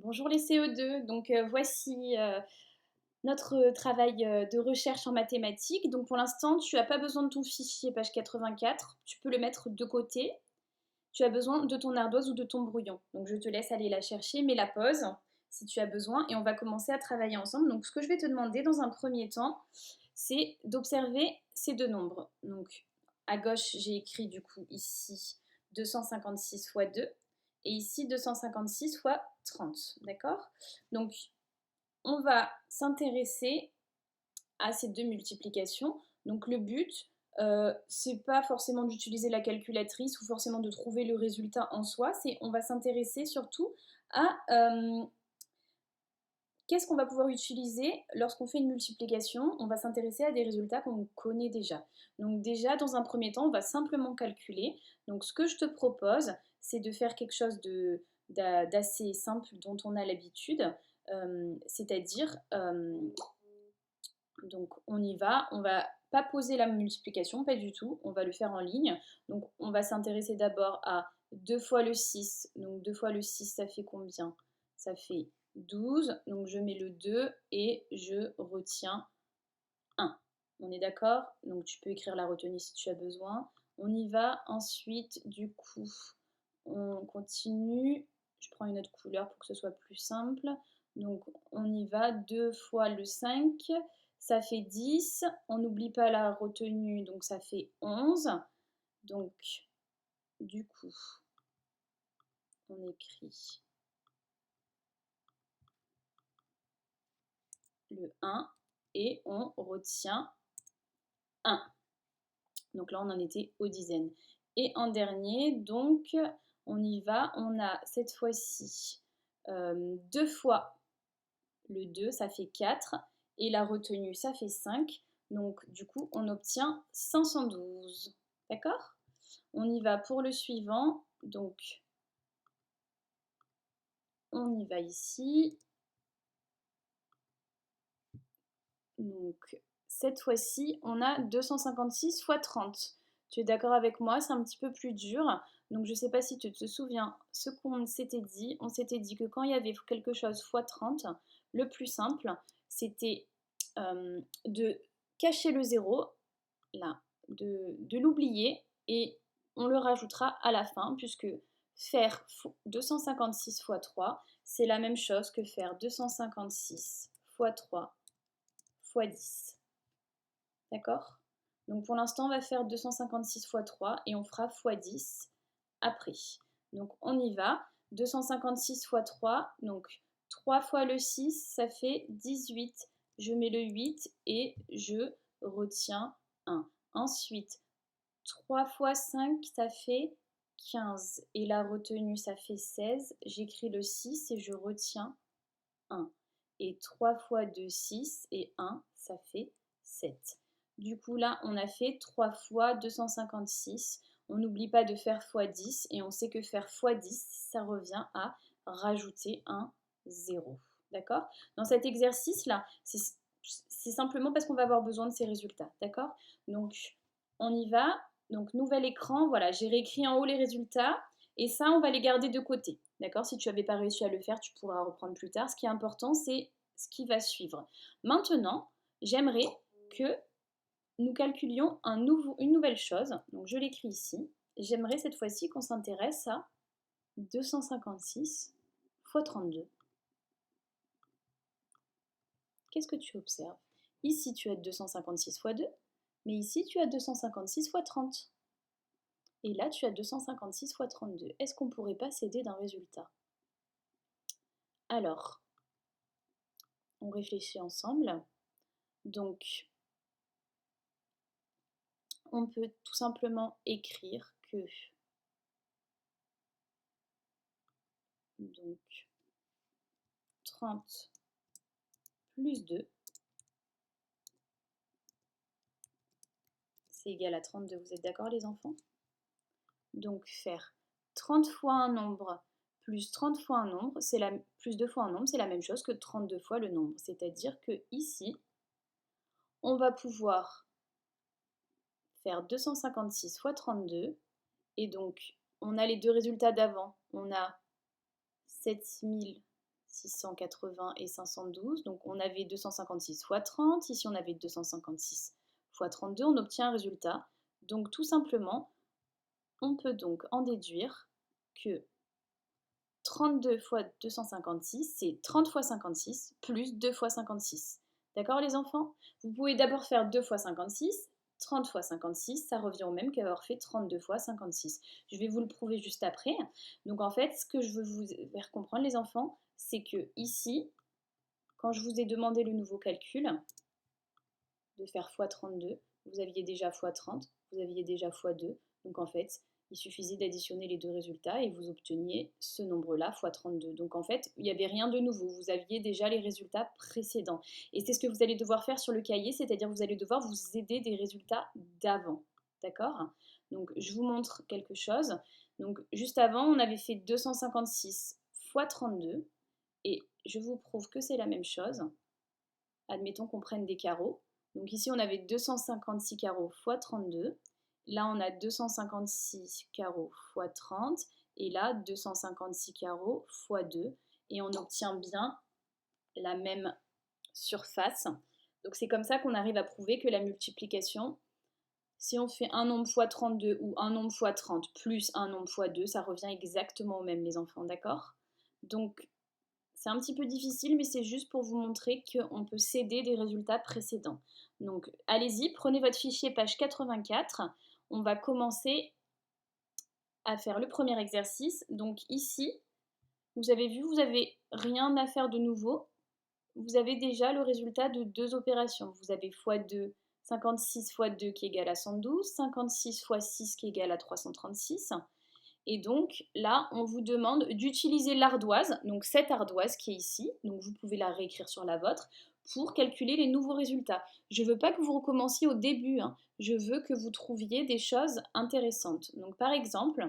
Bonjour les CO2, donc voici notre travail de recherche en mathématiques. Donc pour l'instant, tu n'as pas besoin de ton fichier page 84, tu peux le mettre de côté. Tu as besoin de ton ardoise ou de ton brouillon. Donc je te laisse aller la chercher, mets la pause si tu as besoin et on va commencer à travailler ensemble. Donc ce que je vais te demander dans un premier temps, c'est d'observer ces deux nombres. Donc à gauche, j'ai écrit du coup ici 256 fois 2 et ici 256 fois 30, d'accord? Donc on va s'intéresser à ces deux multiplications. Donc le but, c'est pas forcément d'utiliser la calculatrice ou forcément de trouver le résultat en soi, c'est on va s'intéresser surtout à qu'est-ce qu'on va pouvoir utiliser lorsqu'on fait une multiplication. On va s'intéresser à des résultats qu'on connaît déjà. Donc déjà, dans un premier temps, on va simplement calculer. Donc ce que je te propose, c'est de faire quelque chose d'assez simple dont on a l'habitude, c'est-à-dire donc on y va, on va pas poser la multiplication, pas du tout, on va le faire en ligne. Donc on va s'intéresser d'abord à 2 fois le 6. Donc 2 fois le 6, ça fait combien? Ça fait 12. Donc je mets le 2 et je retiens 1. On est d'accord? Donc tu peux écrire la retenue si tu as besoin. On y va ensuite, du coup, on continue. Je prends une autre couleur pour que ce soit plus simple. Donc on y va, 2 fois le 5, ça fait 10. On n'oublie pas la retenue, donc ça fait 11. Donc du coup, on écrit le 1 et on retient 1. Donc là, on en était aux dizaines. Et en dernier, donc, on y va. On a cette fois-ci 2 fois le 2, ça fait 4. Et la retenue, ça fait 5. Donc, du coup, on obtient 512. D'accord? On y va pour le suivant. Donc, on y va ici. Donc, cette fois-ci, on a 256 fois 30. Tu es d'accord avec moi? C'est un petit peu plus dur. Donc, je ne sais pas si tu te souviens ce qu'on s'était dit. On s'était dit que quand il y avait quelque chose fois 30, le plus simple, c'était de cacher le zéro, là, de l'oublier, et on le rajoutera à la fin, puisque faire 256 fois 3, c'est la même chose que faire 256 fois 3 fois 10. D'accord? Donc pour l'instant, on va faire 256 fois 3 et on fera fois 10 après. Donc on y va. 256 fois 3, donc 3 fois le 6, ça fait 18. Je mets le 8 et je retiens 1. Ensuite, 3 fois 5, ça fait 15. Et la retenue, ça fait 16. J'écris le 6 et je retiens 1. Et 3 fois 2, 6 et 1, ça fait 7. Du coup, là, on a fait 3 fois 256. On n'oublie pas de faire fois 10 et on sait que faire fois 10, ça revient à rajouter un 0. D'accord? Dans cet exercice-là, c'est simplement parce qu'on va avoir besoin de ces résultats. D'accord? Donc, on y va. Donc, nouvel écran. Voilà, j'ai réécrit en haut les résultats. Et ça, on va les garder de côté. D'accord? Si tu n'avais pas réussi à le faire, tu pourras reprendre plus tard. Ce qui est important, c'est ce qui va suivre. Maintenant, j'aimerais que nous calculions une nouvelle chose. Donc, je l'écris ici. J'aimerais cette fois-ci qu'on s'intéresse à 256 fois 32. Qu'est-ce que tu observes? Ici, tu as 256 fois 2, mais ici, tu as 256 fois 30. Et là, tu as 256 fois 32. Est-ce qu'on ne pourrait pas s'aider d'un résultat? Alors, on réfléchit ensemble. Donc, on peut tout simplement écrire que donc 30 plus 2, c'est égal à 32. Vous êtes d'accord les enfants? Donc faire 30 fois un nombre plus 30 fois un nombre, plus 2 fois un nombre, c'est la même chose que 32 fois le nombre. C'est-à-dire que ici, on va pouvoir faire 256 fois 32. Et donc, on a les deux résultats d'avant. On a 7600 680 et 512. Donc on avait 256 fois 30. Ici on avait 256 fois 32. On obtient un résultat. Donc tout simplement, on peut donc en déduire que 32 fois 256, c'est 30 fois 56 plus 2 fois 56. D'accord les enfants? Vous pouvez d'abord faire 2 fois 56, 30 fois 56, ça revient au même qu'avoir fait 32 fois 56. Je vais vous le prouver juste après. Donc en fait, ce que je veux vous faire comprendre les enfants, c'est que ici, quand je vous ai demandé le nouveau calcul, de faire x 32, vous aviez déjà x 30, vous aviez déjà x 2. Donc en fait, il suffisait d'additionner les deux résultats et vous obteniez ce nombre-là x 32. Donc en fait, il n'y avait rien de nouveau, vous aviez déjà les résultats précédents. Et c'est ce que vous allez devoir faire sur le cahier, c'est-à-dire vous allez devoir vous aider des résultats d'avant. D'accord? Donc je vous montre quelque chose. Donc juste avant, on avait fait 256 x 32 et je vous prouve que c'est la même chose. Admettons qu'on prenne des carreaux. Donc ici, on avait 256 carreaux x 32. Là, on a 256 carreaux x 30. Et là, 256 carreaux x 2. Et on obtient bien la même surface. Donc c'est comme ça qu'on arrive à prouver que la multiplication, si on fait un nombre x 32 ou un nombre x 30 plus un nombre x 2, ça revient exactement au même, les enfants, d'accord? Donc c'est un petit peu difficile, mais c'est juste pour vous montrer qu'on peut s'aider des résultats précédents. Donc, allez-y, prenez votre fichier page 84. On va commencer à faire le premier exercice. Donc ici, vous avez vu, vous n'avez rien à faire de nouveau. Vous avez déjà le résultat de deux opérations. Vous avez x2, 56 x 2 qui est égal à 112, 56 x 6 qui est égal à 336. Et donc là, on vous demande d'utiliser l'ardoise, donc cette ardoise qui est ici, donc vous pouvez la réécrire sur la vôtre, pour calculer les nouveaux résultats. Je ne veux pas que vous recommenciez au début, hein. Je veux que vous trouviez des choses intéressantes. Donc par exemple,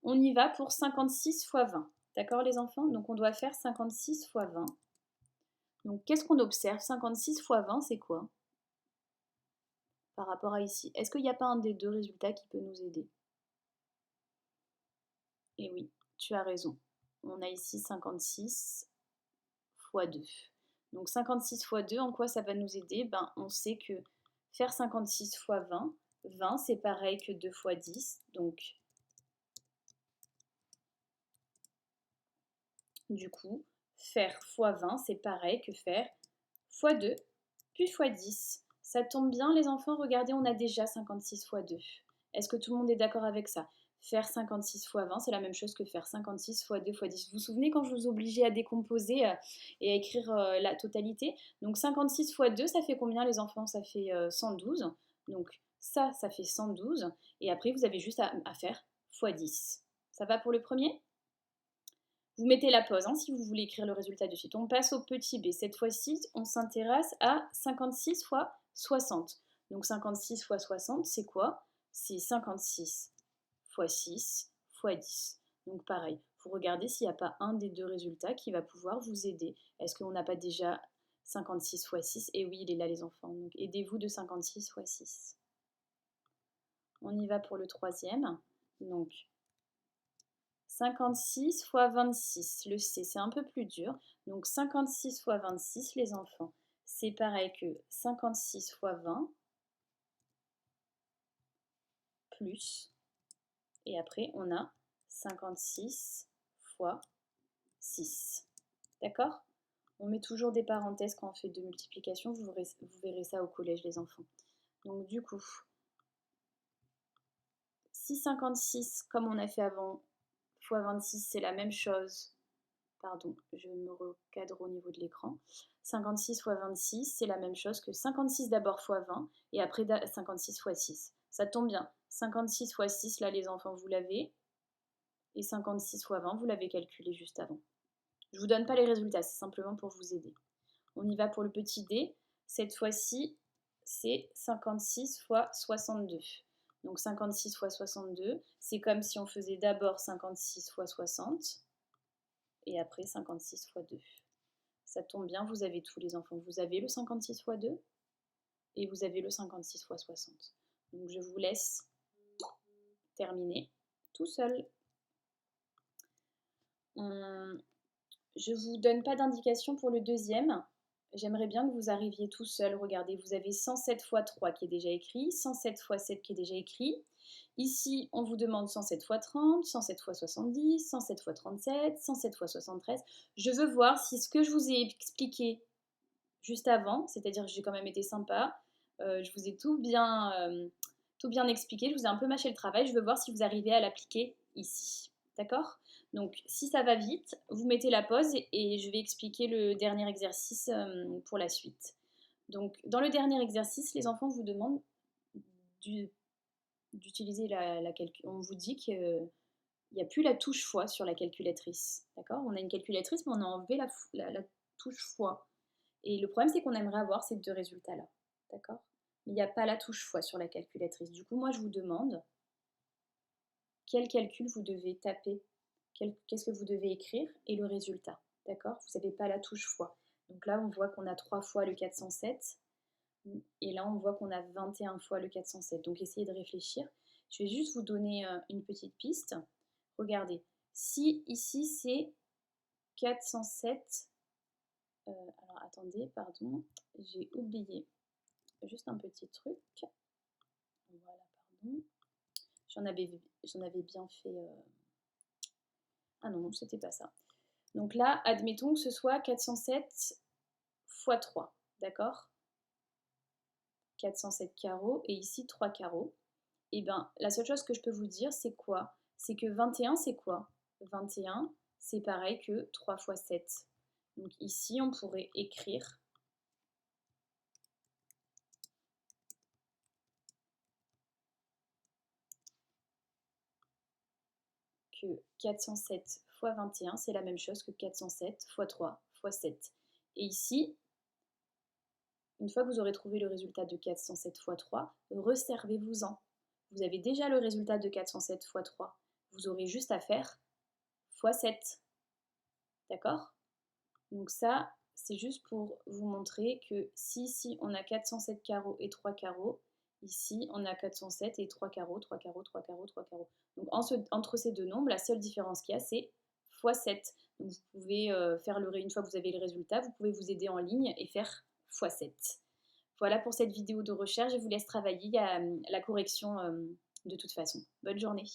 on y va pour 56 x 20. D'accord les enfants? Donc on doit faire 56 x 20. Donc qu'est-ce qu'on observe? 56 x 20, c'est quoi? Par rapport à ici. Est-ce qu'il n'y a pas un des deux résultats qui peut nous aider? Et oui, tu as raison. On a ici 56 x 2. Donc 56 x 2, en quoi ça va nous aider? On sait que faire 56 x 20, 20 c'est pareil que 2 x 10. Donc du coup, faire x 20, c'est pareil que faire x 2 puis x 10. Ça tombe bien les enfants, regardez, on a déjà 56 x 2. Est-ce que tout le monde est d'accord avec ça? Faire 56 x 20, c'est la même chose que faire 56 x 2 x 10. Vous vous souvenez quand je vous obligeais à décomposer et à écrire la totalité? Donc 56 x 2, ça fait combien les enfants? Ça fait 112. Donc ça fait 112. Et après, vous avez juste à faire x 10. Ça va pour le premier? Vous mettez la pause si vous voulez écrire le résultat de suite. On passe au petit b. Cette fois-ci, on s'intéresse à 56 fois 60. Donc 56 fois 60, c'est quoi? C'est 56 fois 6 fois 10. Donc pareil, vous regardez s'il n'y a pas un des deux résultats qui va pouvoir vous aider. Est-ce qu'on n'a pas déjà 56 fois 6? Et oui, il est là les enfants. Donc aidez-vous de 56 fois 6. On y va pour le troisième. Donc 56 fois 26, le C, c'est un peu plus dur. Donc 56 fois 26, les enfants, c'est pareil que 56 fois 20 plus, et après on a 56 fois 6. D'accord? On met toujours des parenthèses quand on fait de multiplication, vous verrez ça au collège les enfants. Donc du coup, si 56, comme on a fait avant, fois 26, c'est la même chose. Pardon, je me recadre au niveau de l'écran. 56 x 26, c'est la même chose que 56 d'abord x 20 et après 56 x 6. Ça tombe bien. 56 x 6, là les enfants, vous l'avez. Et 56 x 20, vous l'avez calculé juste avant. Je ne vous donne pas les résultats, c'est simplement pour vous aider. On y va pour le petit d. Cette fois-ci, c'est 56 x 62. Donc 56 x 62, c'est comme si on faisait d'abord 56 x 60 et après 56 x 2. Ça tombe bien, vous avez tous les enfants. Vous avez le 56 x 2 et vous avez le 56 x 60. Donc je vous laisse terminer tout seul. On Je ne vous donne pas d'indication pour le deuxième. J'aimerais bien que vous arriviez tout seul. Regardez, vous avez 107 fois 3 qui est déjà écrit, 107 fois 7 qui est déjà écrit. Ici, on vous demande 107 fois 30, 107 fois 70, 107 fois 37, 107 fois 73. Je veux voir si ce que je vous ai expliqué juste avant, c'est-à-dire que j'ai quand même été sympa, je vous ai tout bien expliqué, je vous ai un peu mâché le travail, je veux voir si vous arrivez à l'appliquer ici. D'accord? Donc si ça va vite, vous mettez la pause et je vais expliquer le dernier exercice pour la suite. Donc dans le dernier exercice, les enfants vous demandent d'utiliser la calcul. On vous dit qu'il n'y a plus la touche fois sur la calculatrice. D'accord? On a une calculatrice, mais on a enlevé la touche fois. Et le problème, c'est qu'on aimerait avoir ces deux résultats-là. D'accord? Mais il n'y a pas la touche fois sur la calculatrice. Du coup, moi, je vous demande quel calcul vous devez taper, qu'est-ce que vous devez écrire et le résultat. D'accord? Vous n'avez pas la touche fois. Donc là, on voit qu'on a 3 fois le 407. Et là, on voit qu'on a 21 fois le 407. Donc, essayez de réfléchir. Je vais juste vous donner une petite piste. Regardez. Si ici, c'est 407... alors, attendez, pardon. J'ai oublié juste un petit truc. Voilà, pardon. J'en avais bien fait... Ah non, c'était pas ça. Donc là, admettons que ce soit 407 fois 3. D'accord? 407 carreaux et ici 3 carreaux. Et bien, la seule chose que je peux vous dire, c'est quoi? C'est que 21, c'est quoi? 21, c'est pareil que 3 fois 7. Donc ici, on pourrait écrire que 407 fois 21, c'est la même chose que 407 fois 3 fois 7. Et ici, une fois que vous aurez trouvé le résultat de 407 fois 3, resservez-vous-en. Vous avez déjà le résultat de 407 fois 3. Vous aurez juste à faire fois 7. D'accord? Donc ça, c'est juste pour vous montrer que si ici on a 407 carreaux et 3 carreaux, ici on a 407 et 3 carreaux, 3 carreaux, 3 carreaux, 3 carreaux. Donc entre ces deux nombres, la seule différence qu'il y a, c'est fois 7. Donc vous pouvez faire une fois que vous avez le résultat, vous pouvez vous aider en ligne et faire fois 7. Voilà pour cette vidéo de recherche, je vous laisse travailler, il y a la correction de toute façon. Bonne journée.